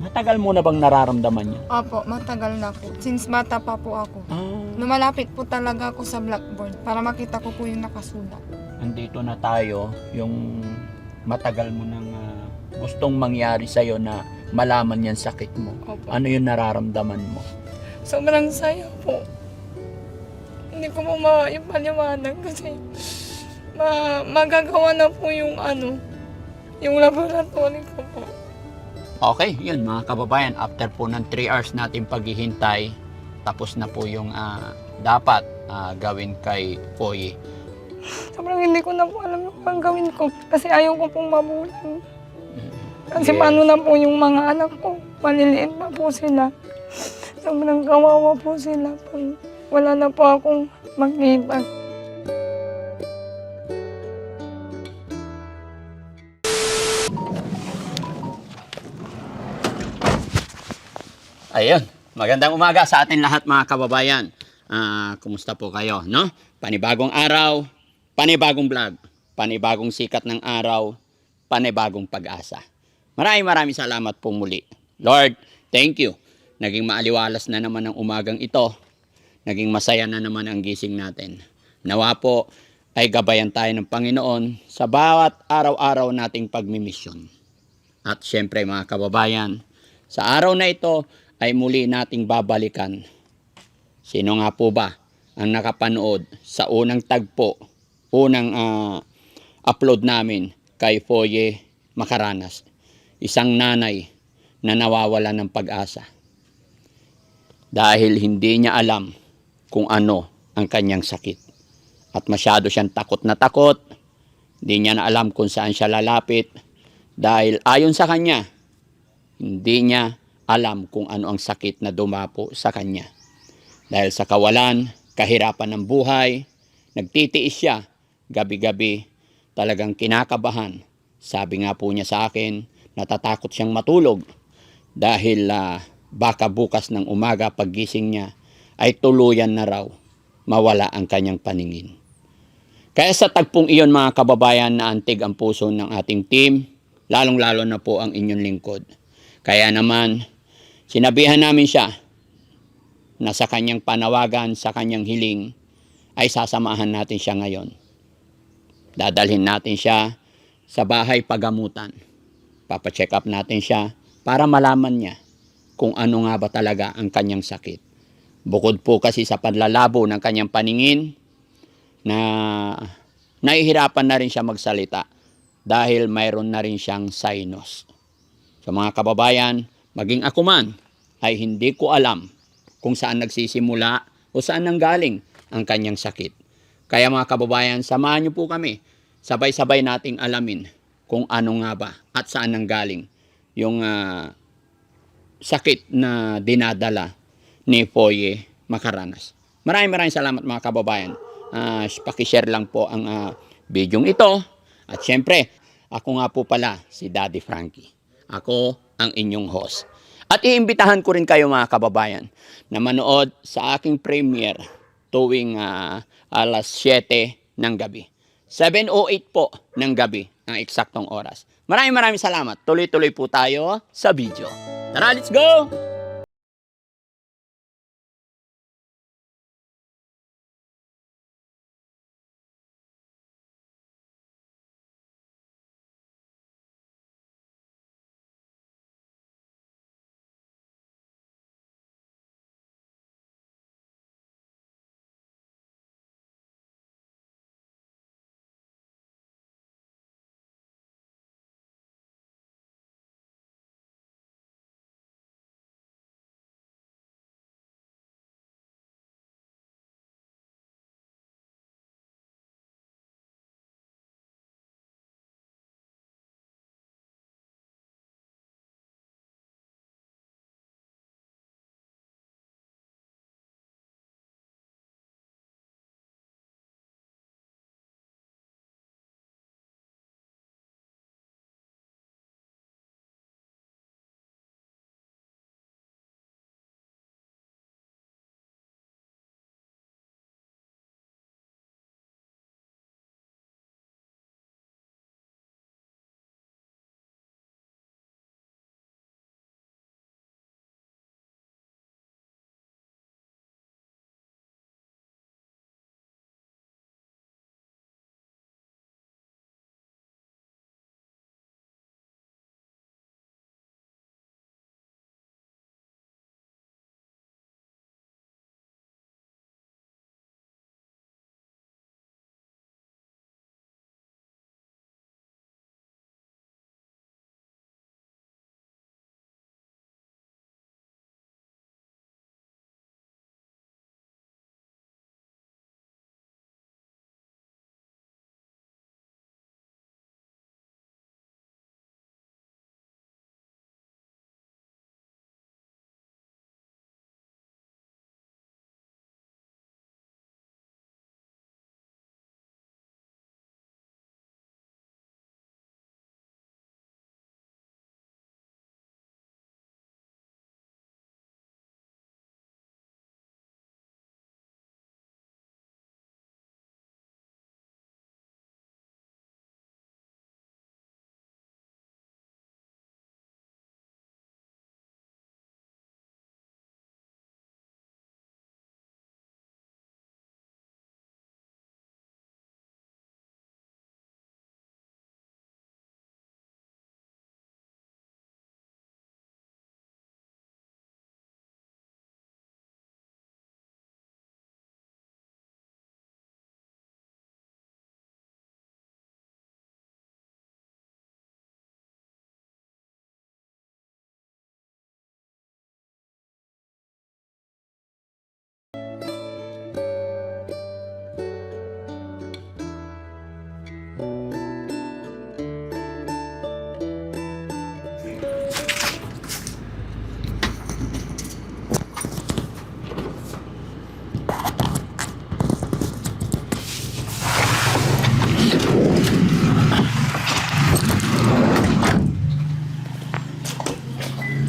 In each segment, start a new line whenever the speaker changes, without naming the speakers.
Matagal mo na bang nararamdaman yan?
Opo, matagal na po. Since bata pa po ako. Lumalapit po talaga ako sa blackboard para makita ko po yung nakasulat.
Andito na tayo, yung matagal mo nang gustong mangyari sa'yo na malaman yan sakit mo.
Opo.
Ano yung nararamdaman mo?
Sobrang saya po. Hindi ko po maipaliwanag kasi magagawa na po yung yung laboratory ko po.
Okay, yun mga kababayan, after po ng 3 hours natin paghihintay, tapos na po yung dapat gawin kay Foye.
Sobrang hindi ko na po alam yung gagawin ko kasi ayaw ko pong mabuling. Kasi
Yes.
paano na po yung mga anak ko, maliliit pa po sila. Sobrang kawawa po sila pag wala na po akong makita.
Ayun, magandang umaga sa atin lahat mga kababayan. Kumusta po kayo, no? Panibagong araw, panibagong vlog, panibagong sikat ng araw, panibagong pag-asa. Maraming salamat po muli. Lord, thank you. Naging maaliwalas na naman ang umagang ito. Naging masaya na naman ang gising natin. Nawa po ay gabayan tayo ng Panginoon sa bawat araw-araw nating pagmimisyon. At syempre mga kababayan, sa araw na ito ay muli nating babalikan. Sino nga po ba ang nakapanood sa unang tagpo, unang upload namin kay Foye Macaranas? Isang nanay na nawawala ng pag-asa. Dahil hindi niya alam kung ano ang kanyang sakit. At masyado siyang takot na takot. Hindi niya na alam kung saan siya lalapit. Dahil ayon sa kanya, hindi niya alam kung ano ang sakit na dumapo sa kanya. Dahil sa kawalan, kahirapan ng buhay, nagtitiis siya gabi-gabi, talagang kinakabahan. Sabi nga po niya sa akin, natatakot siyang matulog dahil baka bukas ng umaga paggising niya ay tuluyan na raw mawala ang kanyang paningin. Kaya sa tagpong iyon mga kababayan, na antig ang puso ng ating team, lalong-lalo na po ang inyong lingkod. Kaya naman, sinabihan namin siya na sa kanyang panawagan, sa kanyang hiling, ay sasamahan natin siya ngayon. Dadalhin natin siya sa bahay pagamutan. Papacheck up natin siya para malaman niya kung ano nga ba talaga ang kanyang sakit. Bukod po kasi sa panlalabo ng kanyang paningin, na nahihirapan na rin siya magsalita dahil mayroon na rin siyang sinus. Sa mga kababayan, maging ako man, ay hindi ko alam kung saan nagsisimula o saan nanggaling ang kanyang sakit. Kaya mga kababayan, samahan niyo po kami. Sabay-sabay nating alamin kung ano nga ba at saan nanggaling yung sakit na dinadala ni Foye Macaranas. Maraming salamat mga kababayan. Pakishare lang po ang video ito. At syempre, ako nga po pala si Daddy Frankie. Ako ang inyong host. At iimbitahan ko rin kayo mga kababayan na manood sa aking premiere tuwing alas 7 ng gabi. 7:08 po ng gabi ang eksaktong oras. Maraming salamat. Tuloy-tuloy po tayo sa video. Tara, let's go!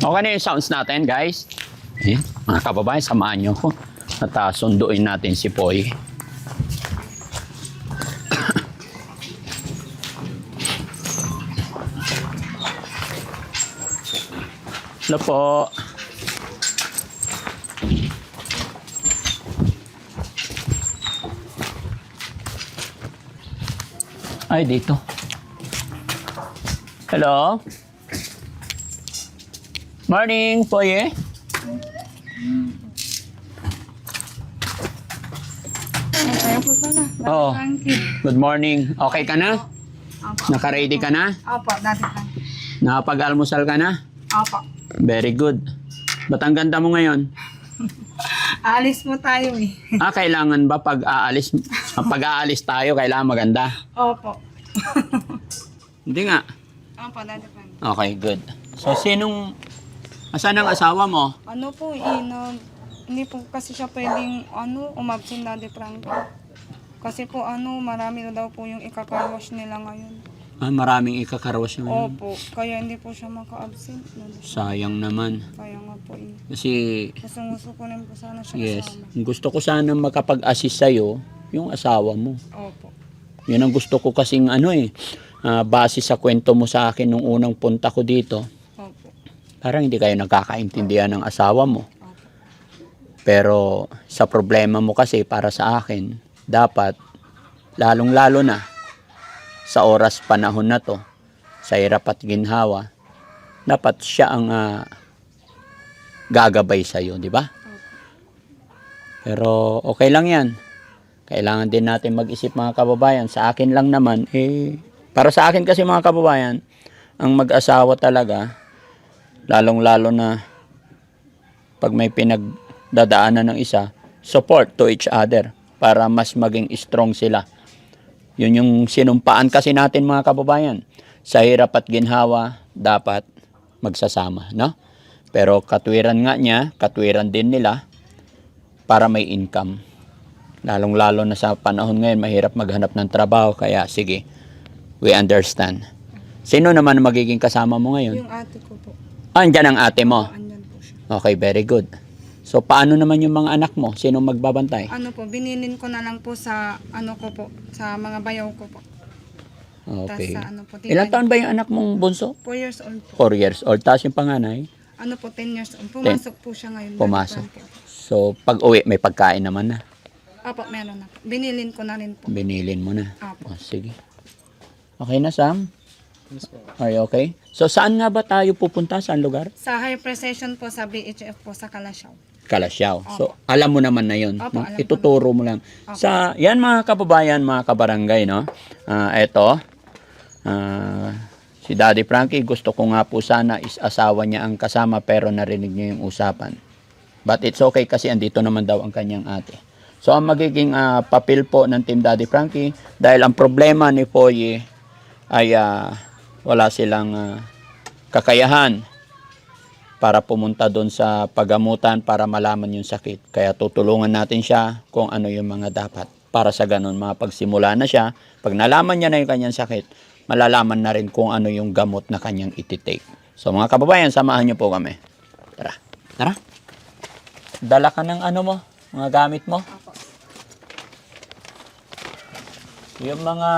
Okay na yung sounds natin, guys. Ayan, mga kababayan, samahan nyo ko. At sunduin natin si Poy. Hello po. Ay, dito. Hello? Morning, Poy.
Kaya po pala.
Oo.
Frankie.
Good morning. Okay ka na?
Opo.
Naka-ready ka na?
Opo, Daddy Frankie.
Nakapag-almusal ka na?
Opo.
Very good. Ba't ang ganda mo ngayon?
Aalis mo tayo eh.
Kailangan ba pag aalis tayo, kailangan maganda?
Opo.
Hindi nga.
Opo, Daddy Frankie.
Okay, good. So, asan ang asawa mo?
Ano po hindi po kasi siya pwedeng umabsent, Daddy Frankie. Kasi po marami na daw po yung ikakarwash nila ngayon.
Maraming ikakarwas na.
Opo, kaya hindi po siya maka-absent. Daddy Frankie.
Sayang naman.
Kaya nga po
Kasi,
gusto ko rin po sana siya
yes,
kasama.
gusto ko sana makapag-assist sa'yo yung asawa mo.
Opo.
Yun ang gusto ko kasing base sa kwento mo sa akin nung unang punta ko dito.
Opo.
Parang hindi kayo nagkakaintindihan ng asawa mo.
Opo.
Pero sa problema mo kasi para sa akin, dapat lalong-lalo na sa oras panahon na to, sa hirap at ginhawa, dapat siya ang gagabay sa iyo, di ba? Pero okay lang 'yan. Kailangan din natin mag-isip, mga kababayan. Sa akin lang naman para sa akin kasi, mga kababayan, ang mag-asawa talaga, lalong-lalo na pag may pinagdadaanan ng isa, support to each other para mas maging strong sila. Yun yung sinumpaan kasi natin, mga kababayan. Sa hirap at ginhawa, dapat magsasama, no? Pero katwiran nga niya, katwiran din nila para may income. Lalong-lalo na sa panahon ngayon, mahirap maghanap ng trabaho. Kaya sige, we understand. Sino naman magiging kasama mo ngayon?
Yung ate ko po.
Andyan ang ate mo.
Andyan po siya.
Okay, very good. So, paano naman yung mga anak mo? Sino magbabantay?
Bininin ko na lang po sa ko po, sa mga bayaw ko po.
Okay.
Tas sa po,
Ilang taon ba yung anak mong bunso?
4 years old po.
4 years old. Tapos yung panganay?
10 years old. Pumasok po siya ngayon.
Pumasok.
Daddy Frankie.
So, pag uwi, may pagkain naman na.
Opo, meron na po. Binilin ko na rin po.
Binilin mo na.
Opo.
Sige. Okay na, Sam? Are you okay? So, saan nga ba tayo pupunta? Saan lugar?
Sa high precision po sa BHF po sa Kalasyaw.
Kalasyaw. So, alam mo naman na yun.
Opo,
No?
alam ko
Ituturo mo lang. Yan, mga kababayan, mga kabarangay, no? Si Daddy Frankie, gusto ko nga po sana is asawa niya ang kasama, pero narinig niya yung usapan. But it's okay kasi andito naman daw ang kanyang ate. So, ang magiging papel po ng Team Daddy Frankie, dahil ang problema ni Poy ay wala silang kakayahan para pumunta doon sa pagamutan para malaman yung sakit. Kaya tutulungan natin siya kung ano yung mga dapat. Para sa ganun, mapagsimula na siya. Pag nalaman niya na yung kanyang sakit, malalaman na rin kung ano yung gamot na kanyang ititake. So mga kababayan, samahan niyo po kami. Tara. Tara. Dala ka ng ano mo, mga gamit mo. Yung mga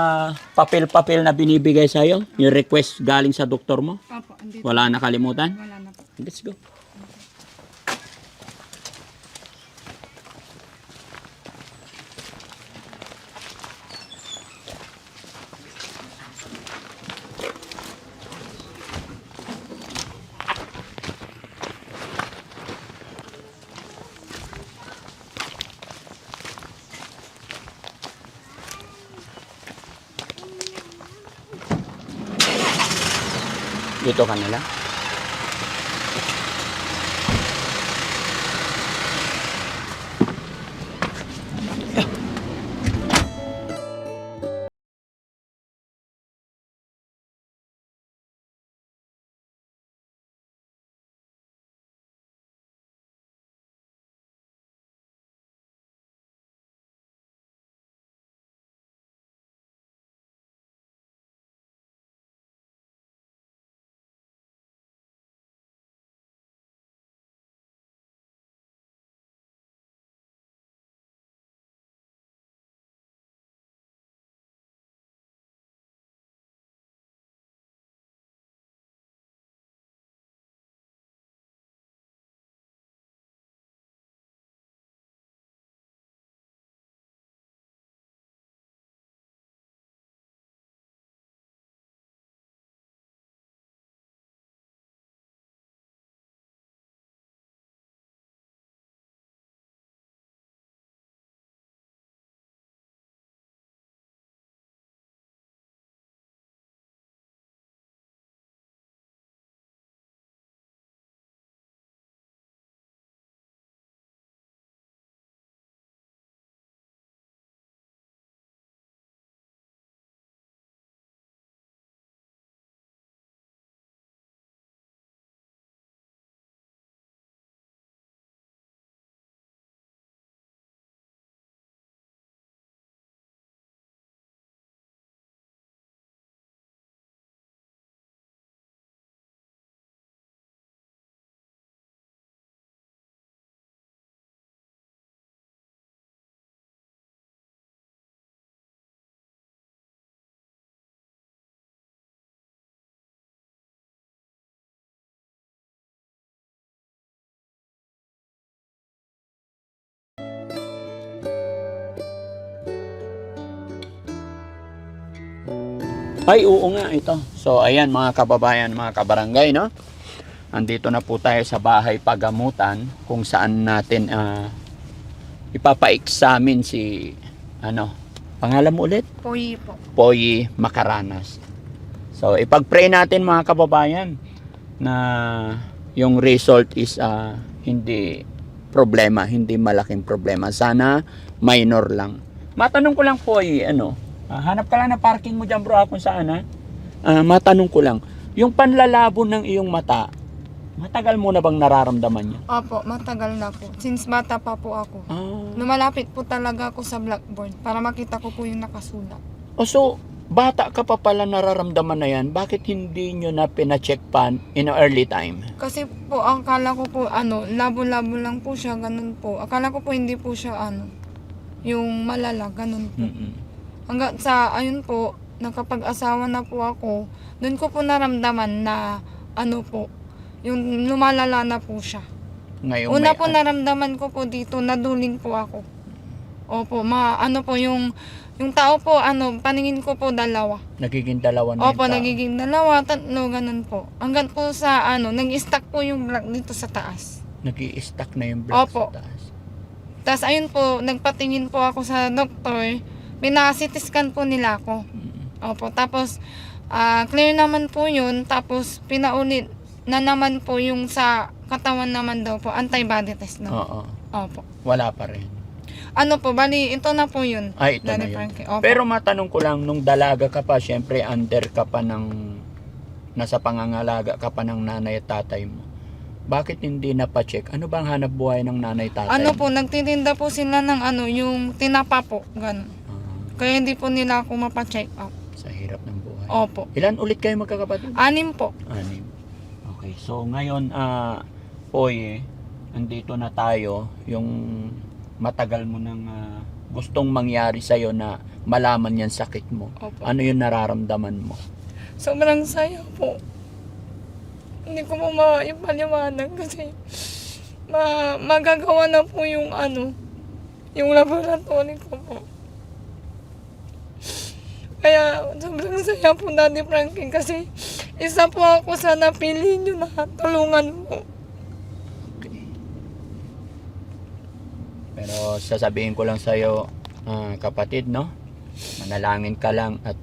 papel-papel na binibigay sa'yo, yung request galing sa doktor mo,
Opo, andito.
wala na kalimutan?
Wala na po.
Let's go. Dito ka na lang. Ay, oo nga, ito. So, ayan mga kababayan, mga kabarangay, no? Andito na po tayo sa bahay pagamutan kung saan natin ipapa-examine si, ano, pangalan mo ulit?
Poy po.
Poy Macaranas. So, ipag-pray natin mga kababayan na yung result is hindi problema, hindi malaking problema. Sana minor lang. Matanong ko lang po, hanap ka lang na parking mo dyan bro, kung saan ha? Matanong ko lang, yung panlalabo ng iyong mata, matagal mo na bang nararamdaman niya?
Opo, matagal na po. Since bata pa po ako. Lumalapit po talaga ako sa blackboard para makita ko po yung nakasulat.
O so, bata ka pa pala nararamdaman na yan, bakit hindi nyo na pina-check pa in early time?
Kasi po, akala ko po, labo-labo lang po siya, ganun po. Akala ko po hindi po siya, yung malala, ganun po. Hanggang sa, ayun po, nakapag-asawa na po ako, doon ko po naramdaman na, po, yung lumalala na po siya.
Ngayon
Una
may,
po naramdaman ko po dito, naduling po ako. Opo, yung tao po, paningin ko po dalawa.
nagiging dalawa na
Opo,
yung tao.
nagiging dalawa, tatlo, ganun po. Hanggang po sa, nag-stuck po yung block dito sa taas.
Nag-i-stack na yung blood
Opo.
sa taas.
Tapos ayun po, nagpatingin po ako sa doktor, pinaka-CT scan po nila ako. Opo, tapos clear naman po yun, tapos pinaulit na naman po yung sa katawan naman daw po, antibody test na.
Oo.
Opo.
Wala pa rin.
Bali, ito na po yun.
Ay, ito na
Daddy
yun.
Frankie. Opo.
Pero matanong ko lang, nung dalaga ka pa, syempre under ka pa ng, nasa pangangalaga ka pa ng nanay at tatay mo. Bakit hindi napacheck? Ano bang hanap buhay ng nanay tatay mo?
po, nagtitinda po sila ng yung tinapa po, ganun. Kaya hindi po nila ako mapacheck up.
Sa hirap ng buhay.
Opo.
Ilan ulit kayo magkakapatid?
6 po.
6. Okay, so ngayon, Poy, andito na tayo, yung matagal mo nang gustong mangyari sa'yo na malaman yan sakit mo.
Opo.
Ano yung nararamdaman mo?
Sobrang saya po. Hindi ko po maipaliwanag kasi magagawa na po yung yung laboratory ko po. Kaya sobrang saya po, Daddy Frankie, kasi isa po ako sa napili nyo na tulungan po.
Okay. Pero sasabihin ko lang sa'yo, kapatid, no? Manalangin ka lang at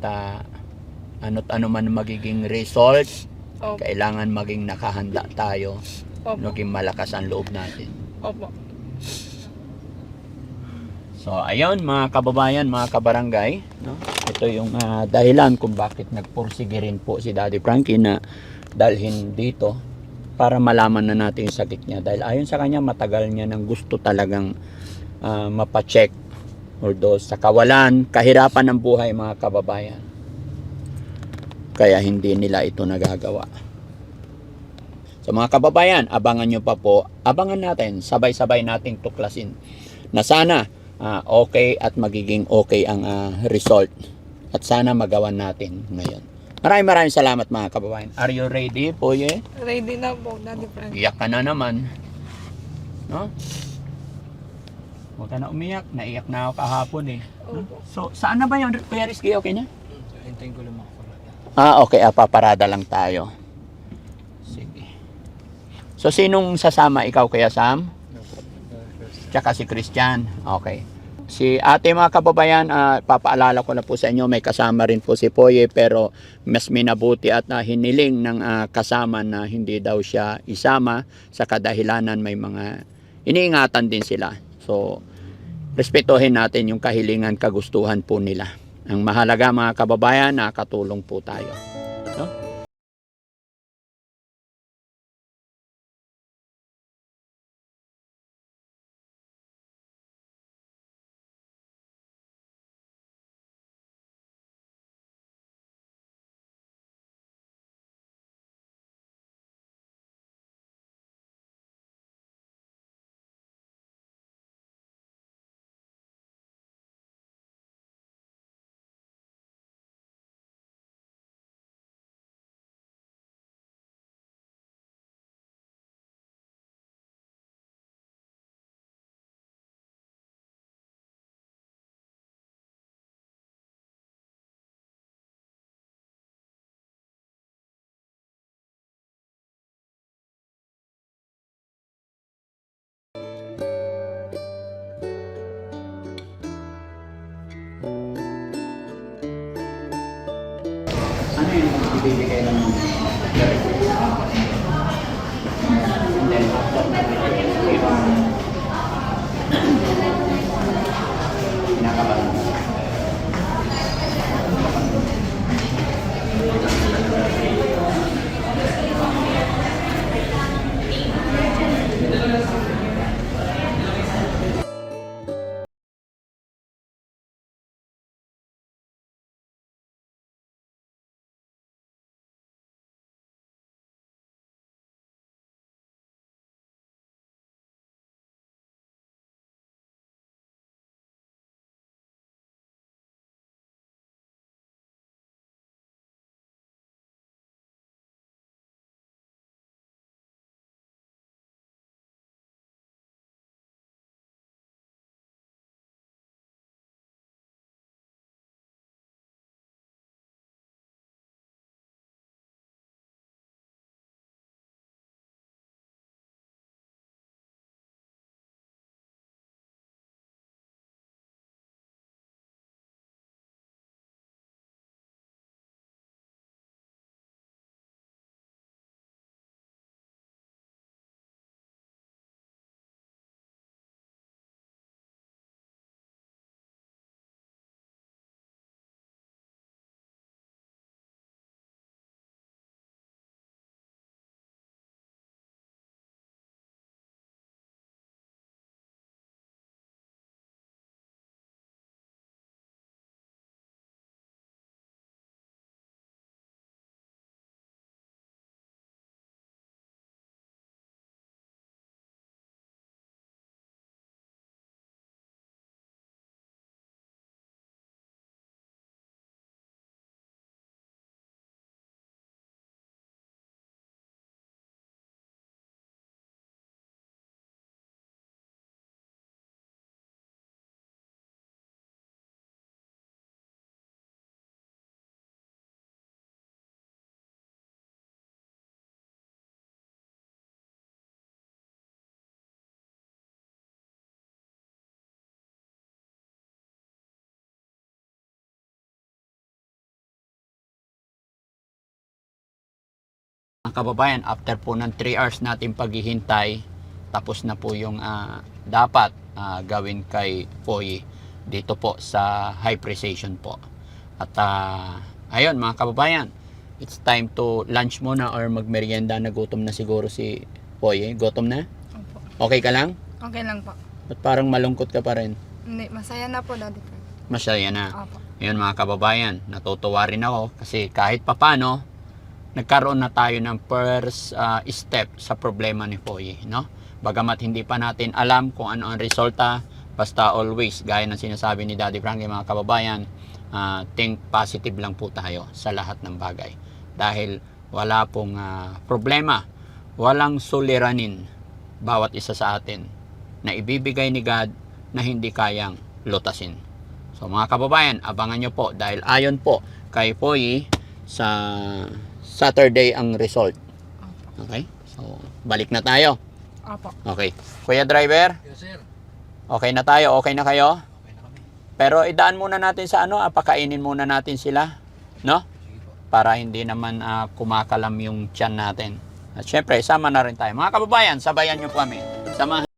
ano't ano man magiging result,
Opo.
kailangan maging nakahanda tayo,
Opo.
maging malakas ang loob natin.
Opo.
So, ayun mga kababayan, mga kabarangay, no? Ito yung dahilan kung bakit nagpursige rin po si Daddy Frankie na dalhin dito para malaman na natin yung sakit niya. Dahil ayon sa kanya, matagal niya nang gusto talagang mapacheck although sa kawalan, kahirapan ng buhay mga kababayan. Kaya hindi nila ito nagagawa. So mga kababayan, abangan nyo pa po. Abangan natin, sabay-sabay nating tuklasin na sana okay at magiging okay ang result. At sana magawan natin ngayon. Maraming salamat mga kababayan. Are you ready, Poye?
Ready na po, Daddy Frankie.
Iyak ka na naman. No? Huwag ka na umiyak. Naiyak na ako kahapon eh.
Opo.
So, saan na ba yun? Kuya Rizky, okay na?
Hintayin ko lang makaparada.
Okay. Paparada lang tayo. Sige. So, sinong sasama? Ikaw kaya, Sam? Tsaka si Christian. Okay. Si ate mga kababayan, papaalala ko na po sa inyo, may kasama rin po si Poye, pero mas minabuti at hiniling ng kasama na hindi daw siya isama sa kadahilanan may mga iniingatan din sila. So, respetuhin natin yung kahilingan, kagustuhan po nila. Ang mahalaga mga kababayan, nakatulong po tayo. No? magbibigay ng therapy. And then after that, kinakabahan. Mga kababayan, after po ng 3 hours natin paghihintay, tapos na po yung dapat gawin kay Poy dito po sa high precision po. At ayun mga kababayan, it's time to lunch muna or magmerienda. Nagutom na siguro si Poy. Gutom na?
Opo.
Okay ka lang?
Okay lang po.
Ba't parang malungkot ka pa rin?
Hindi, masaya na po, Daddy Frank.
Masaya na.
Opo.
Ayun mga kababayan, natutuwa rin ako kasi kahit papano, nagkaroon na tayo ng first step sa problema ni Poy, no? Bagamat hindi pa natin alam kung ano ang resulta, basta always, gaya ng sinasabi ni Daddy Frankie, mga kababayan, think positive lang po tayo sa lahat ng bagay. Dahil wala pong problema, walang suliranin bawat isa sa atin na ibibigay ni God na hindi kayang lutasin. So mga kababayan, abangan nyo po dahil ayon po kay Poy sa Saturday ang result. Okay? So, balik na tayo.
Opo.
Okay. Kuya driver?
Yes, sir.
Okay na tayo? Okay na kayo?
Okay na kami.
Pero idaan muna natin sa pakainin muna natin sila. No?
Sige po.
Para hindi naman kumakalam yung tiyan natin. At syempre, sama na rin tayo. Mga kababayan, sabayan nyo po kami. Samahan.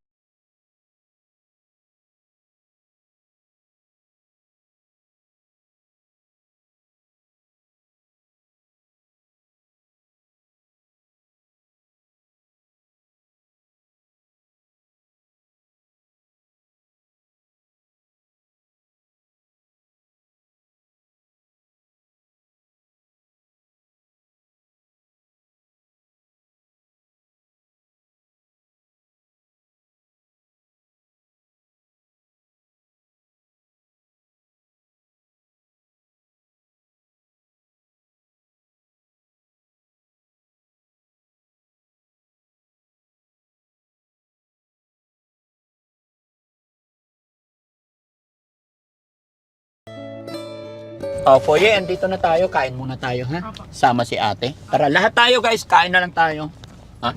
Poye, andito na tayo. Kain muna tayo, ha?
Opo.
Sama si ate. Tara, lahat tayo guys. Kain na lang tayo. Ha?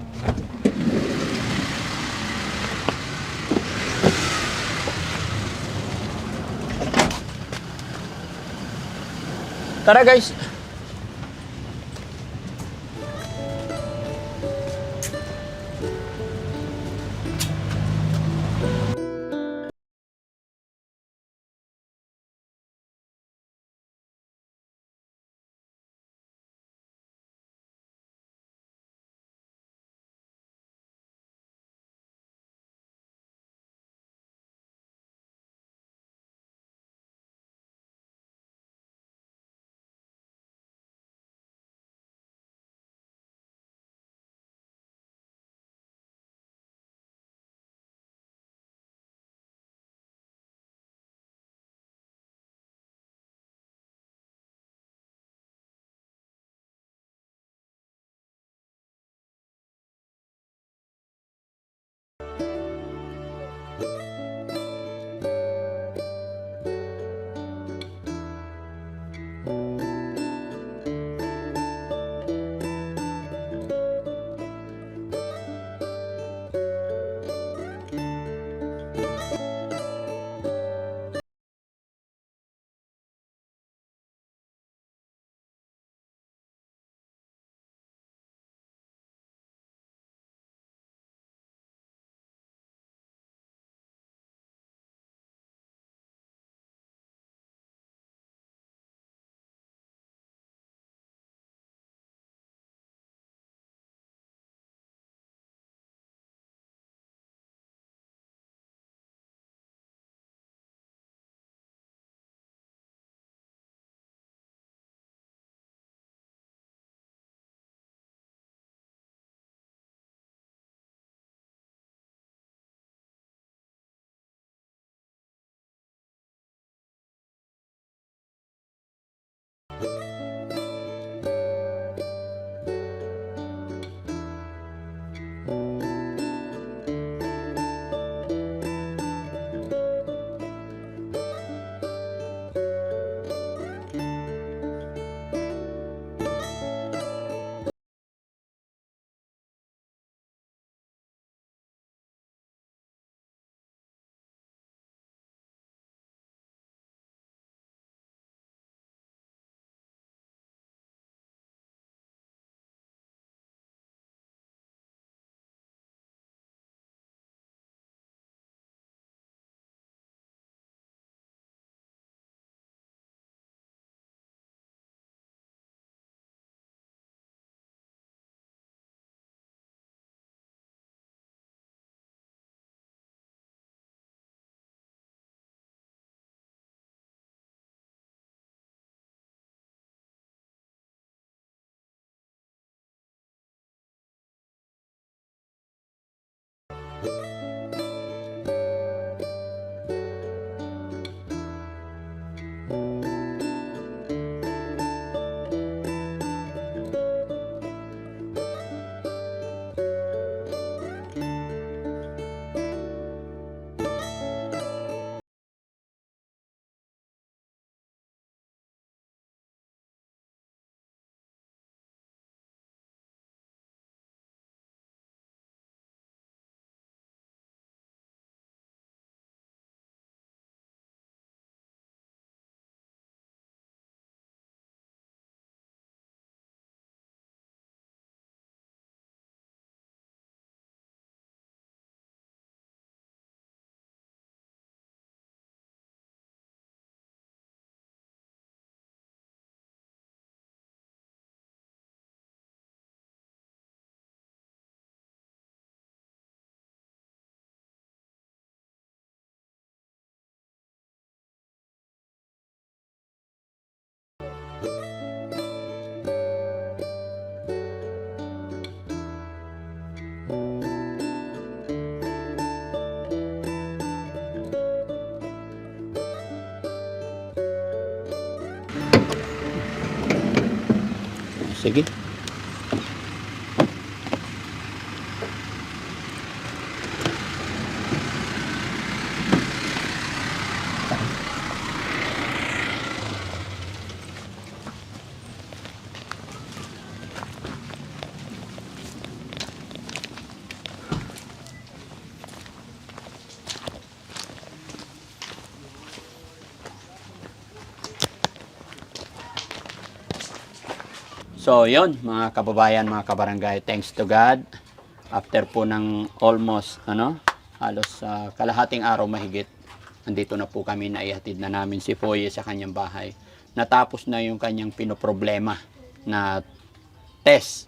Tara guys. Sige. So, yon mga kababayan, mga kabarangay, thanks to God. After po ng almost, halos kalahating araw mahigit, andito na po kami, naihatid na namin si Foye sa kanyang bahay. Natapos na yung kanyang pinoproblema na test.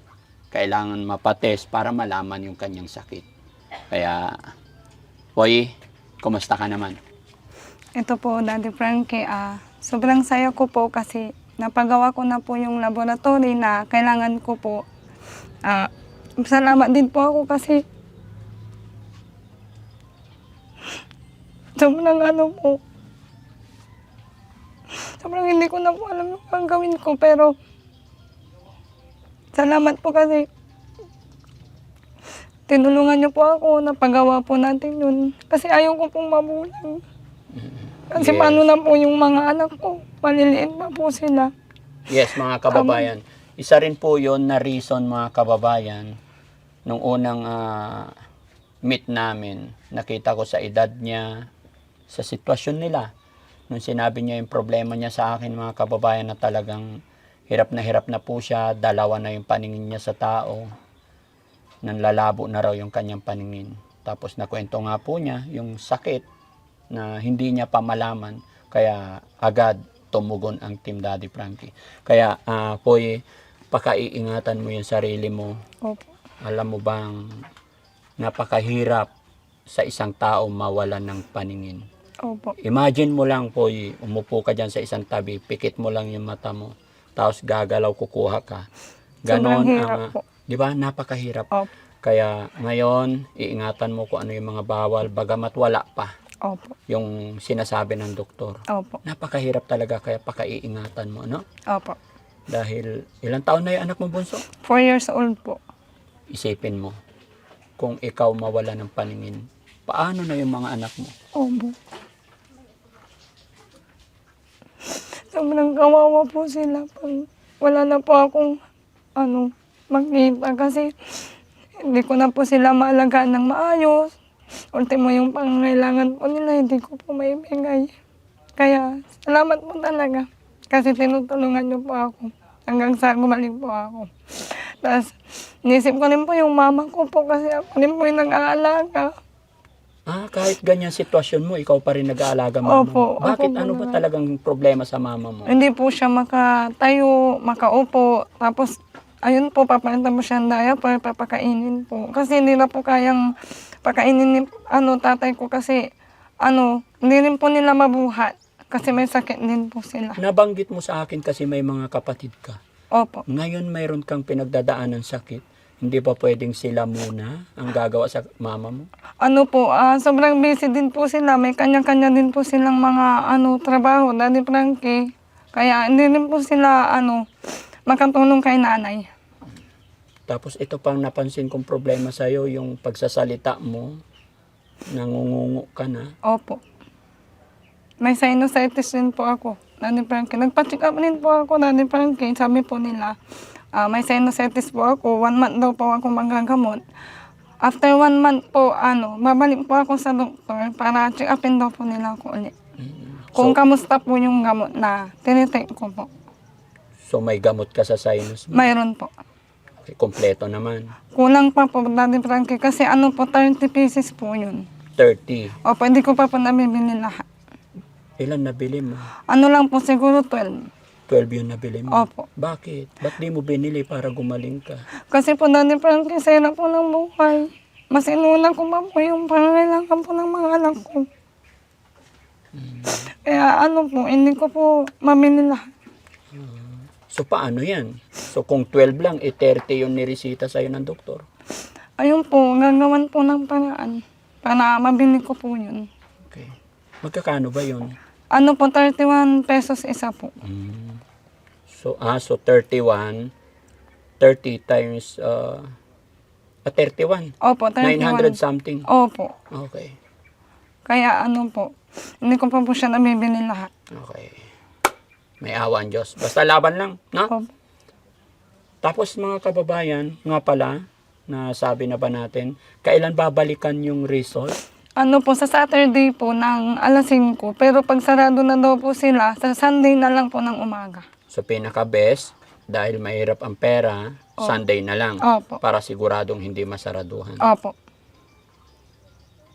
Kailangan mapatest para malaman yung kanyang sakit. Kaya, Foye, kumusta ka naman?
Ito po, Daddy Frankie, sobrang saya ko po kasi napagawa ko na po yung laboratory na kailangan ko po. Salamat din po ako kasi sobrang hindi ko na po alam yung gagawin ko, pero salamat po kasi tinulungan niyo po ako, napagawa po natin yun. Kasi ayaw ko pong mabulang. Kasi
Yes.
paano na po yung mga anak ko, maliliit pa po sila.
Yes, mga kababayan. Isa rin po yon na reason, mga kababayan, nung unang meet namin, nakita ko sa edad niya, sa sitwasyon nila. Nung sinabi niya yung problema niya sa akin, mga kababayan, na talagang hirap na po siya, dalawa na yung paningin niya sa tao, nanlalabo na raw yung kanyang paningin. Tapos nakwento nga po niya yung sakit na hindi niya pa malaman, kaya agad tumugon ang Team Daddy Frankie. Kaya, Foye, pakaiingatan mo yung sarili mo.
Opo.
Alam mo bang napakahirap sa isang tao mawalan ng paningin.
Opo.
Imagine mo lang, Foye, umupo ka dyan sa isang tabi, pikit mo lang yung mata mo, tapos gagalaw, kukuha ka. Ganon
Sobrang hirap po.
di ba? Napakahirap.
Opo.
Kaya ngayon, iingatan mo kung ano yung mga bawal, bagamat wala pa.
Opo.
yung sinasabi ng doktor.
Opo.
Napakahirap talaga, kaya pakaiingatan mo, no?
Opo.
Dahil ilang taon na yung anak mo bunso?
4 years old po.
Isipin mo, kung ikaw mawala ng paningin, paano na yung mga anak mo?
Opo. Sobrang kawawa po sila pag wala na po akong magkita kasi hindi ko na po sila maalagaan ng maayos. Ultimo yung pangangailangan po nila, hindi ko po maibigay. Kaya salamat po talaga kasi tinutulungan niyo po ako hanggang sa gumaling po ako. Tapos inisip ko rin po yung mama ko po kasi ako rin po yung nag-aalaga.
Kahit ganyan sitwasyon mo, ikaw pa rin nag-aalaga mama.
Opo,
Bakit
opo,
ano ba
mama.
talagang problema sa mama mo?
Hindi po siya makatayo, makaupo. Tapos, ayun po, papalitan mo siya ng diaper, papakainin po. Kasi hindi na po kayang pakainin ni tatay ko kasi, hindi rin po nila mabuhat. Kasi may sakit din po sila.
Nabanggit mo sa akin kasi may mga kapatid ka.
Opo.
Ngayon mayroon kang pinagdadaan ng sakit. Hindi ba pwedeng sila muna ang gagawa sa mama mo?
Sobrang busy din po sila. May kanya-kanya din po silang mga trabaho, Daddy Frankie. Kaya hindi rin po sila makatulong kay nanay.
Tapos ito pang napansin kong problema sa'yo, yung pagsasalita mo, nangungungo ka na.
Opo. May sinusitis din po ako, Daddy Frankie. Nagpa-check up din po ako, Daddy Frankie. Sabi po nila, may sinusitis po ako. 1 month daw po ako magagamot. After 1 month po, babalik po ako sa doktor para check upin daw po nila ako ulit. Kung kamusta po yung gamot na tinitake ko po.
So may gamot ka sa sinus mo?
Mayroon po.
Okay, kompleto naman.
Kulang pa po, Daddy Frankie, kasi 30 pieces po yun.
30.
Opo, hindi ko pa po nabibili lahat.
Ilan nabili mo?
Lang po, siguro 12.
12 yung nabili mo?
Opo.
Bakit? Ba't di mo binili para gumaling ka?
Kasi po, Daddy Frankie, sa hirap po ng buhay. Mas inuna ko pa po yung pangangailangan po ng mga anak ko. Kaya hindi ko po mamili lahat.
So paano yan? So kung 12 lang, 30 yung niresita sa'yo ng doktor.
Ayun po, gagawan po ng paraan para mabili ko po yun.
Okay. Magkakano ba yun?
31 pesos isa po.
So 31, 30 times 31.
Opo, 31.
900 something.
Opo.
Okay.
Kaya hindi ko pa po siya nabibili lahat.
Okay. May awa ang Diyos. Basta laban lang, no?
Opo.
Tapos mga kababayan, nga pala, nasabi na ba natin, kailan babalikan yung result?
Sa Saturday po ng alas 5. Pero pag sarado na daw po sila, sa Sunday na lang po ng umaga.
So pinaka-best, dahil mahirap ang pera, Sunday na lang.
Opo.
Para siguradong hindi masaraduhan.
Opo.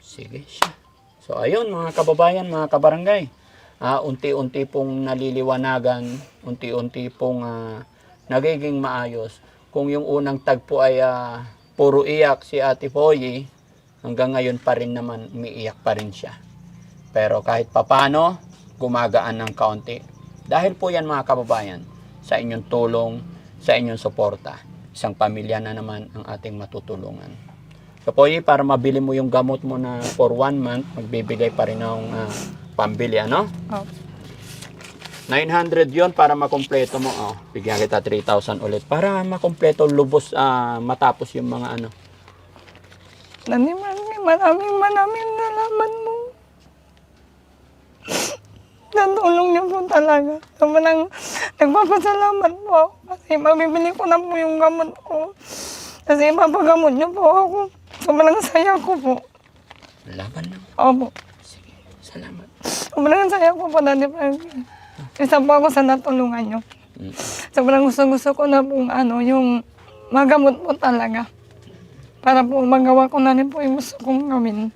Sige siya. So ayun mga kababayan, mga kabarangay. Unti-unti pong naliliwanagan, unti-unti pong nagiging maayos. Kung yung unang tagpo ay puro iyak si Ate Poyi, hanggang ngayon pa rin naman umiiyak pa rin siya. Pero kahit papano, gumagaan ng kaunti. Dahil po yan mga kababayan, sa inyong tulong, sa inyong suporta, isang pamilya na naman ang ating matutulungan. So Poyi, para mabili mo yung gamot mo na for 1 month, magbibigay pa rin ng pambili, ano?
Opo.
900 yon para makompleto mo. Bigyan kita 3,000 ulit para makompleto lubos matapos yung mga ano.
Daddy Frankie, maraming salamat mo. Natulong niyo po talaga. Sobrang nagpapasalamat po ako kasi mabibili ko na po yung gamot ko. Kasi ipapagamot niyo po ako. Sobrang saya ko po.
Laban lang.
Opo.
Sige, salamat.
Sobrang saya ko po, Daddy Frankie. Isa po ako sa natulungan niyo. Sobrang gusto ko na pong yung magamot po talaga. Para po magawa ko na rin po yung gusto kong gawin.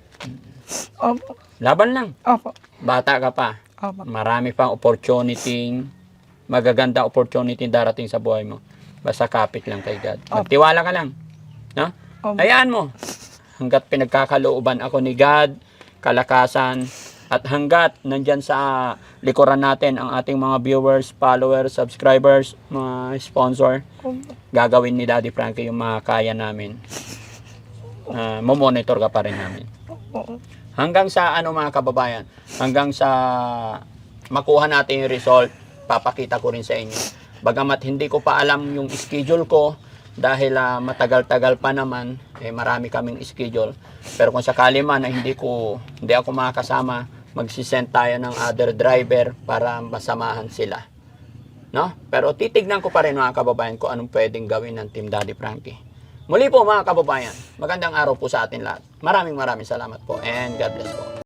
Opo.
Laban lang.
Opo.
Bata ka pa.
Opo.
Marami pang opportunity, magaganda opportunity darating sa buhay mo. Basta kapit lang kay God. Magtiwala ka lang. No?
Opo.
Hayaan mo. Hanggat pinagkakalooban ako ni God, kalakasan, at hanggat nandyan sa likuran natin ang ating mga viewers, followers, subscribers, mga sponsor,
Opo.
gagawin ni Daddy Frankie yung mga kaya namin. Mamonitor ka pa rin namin.
Oo.
Hanggang sa ano mga kababayan, hanggang sa makuha natin yung result, papakita ko rin sa inyo. Bagamat hindi ko pa alam yung schedule ko, dahil matagal-tagal pa naman, marami kaming schedule. Pero kung sakali man na hindi ako makakasama, magsisend tayo ng other driver para masamahan sila. No? Pero titignan ko pa rin mga kababayan kung anong pwedeng gawin ng Team Daddy Frankie. Muli po mga kababayan, magandang araw po sa atin lahat. Maraming salamat po and God bless po.